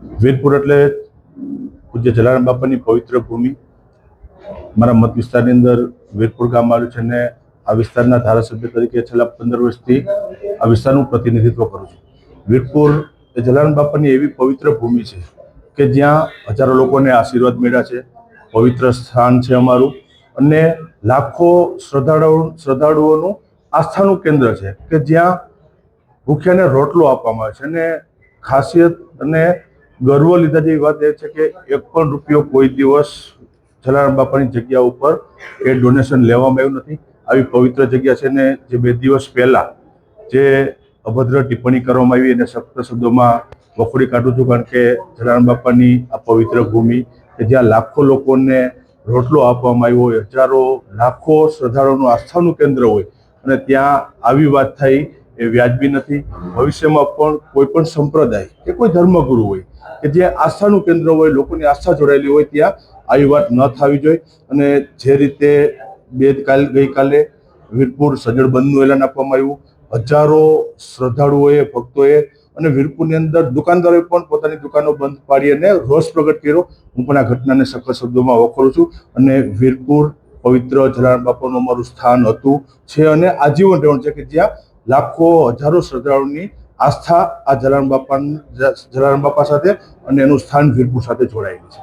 વીરપુર એટલે પૂજ્ય જલારામ બાપાની પવિત્ર ભૂમિ। મારા મત વિસ્તારની અંદર વીરપુર ગામ આવ્યું છે અને આ વિસ્તારના ધારાસભ્ય તરીકે છેલ્લા 15 વર્ષથી આ વિસ્તારનું પ્રતિનિધિત્વ કરું છું। વીરપુર એ જલારામ બાપાની એવી પવિત્ર ભૂમિ છે કે જ્યાં હજારો લોકોને આશીર્વાદ મળ્યા છે। પવિત્ર સ્થાન છે અમારું અને લાખો શ્રદ્ધાળુઓનું આસ્થાનું કેન્દ્ર છે કે જ્યાં ભૂખ્યાને રોટલો આપવામાં આવે છે। અને ખાસિયત અને ગર્વ લીધા જેવી વાત એ છે કે 1 પણ રૂપિયો કોઈ દિવસ જલારામ બાપાની જગ્યા ઉપર એ ડોનેશન લેવામાં આવ્યું નથી। આવી પવિત્ર જગ્યા છે ને જે 2 દિવસ પહેલા જે અભદ્ર ટિપ્પણી કરવામાં આવી એને સખ્ત શબ્દોમાં વખોડી કાઢું છું, કારણ કે જલારામ બાપાની આ પવિત્ર ભૂમિ કે જ્યાં લાખો લોકોને રોટલો આપવામાં આવ્યો હોય, હજારો લાખો શ્રદ્ધાળુઓનું આસ્થાનું કેન્દ્ર હોય અને ત્યાં આવી વાત થઈ એ વ્યાજબી નથી। ભવિષ્યમાં પણ કોઈ પણ સંપ્રદાય કે કોઈ ધર્મગુરુ હોય કે જે આસ્થાનું કેન્દ્ર હોય, લોકોની આસ્થા જોડાયેલી હોય, ત્યાં આવી વાત ન થવી જોઈએ। અને જે રીતે ગઈકાલે વીરપુર સજ્જડ બંધનું એલાન આપવામાં આવ્યું, હજારો શ્રદ્ધાળુઓએ, ભક્તોએ અને વીરપુરની અંદર દુકાનદારોએ પણ પોતાની દુકાનો બંધ પાડી અને રોષ પ્રગટ કર્યો। હું પણ આ ઘટનાને સખત શબ્દોમાં વખોડું છું અને વીરપુર પવિત્ર જલારામ બાપાનું અમારું સ્થાન હતું, છે અને આજીવન રહેવાનું છે કે જ્યાં લાખો હજારો શ્રદ્ધાળુઓની આસ્થા આ જલારામ બાપા સાથે અને એનું સ્થાન વીરપુર સાથે જોડાયેલું છે।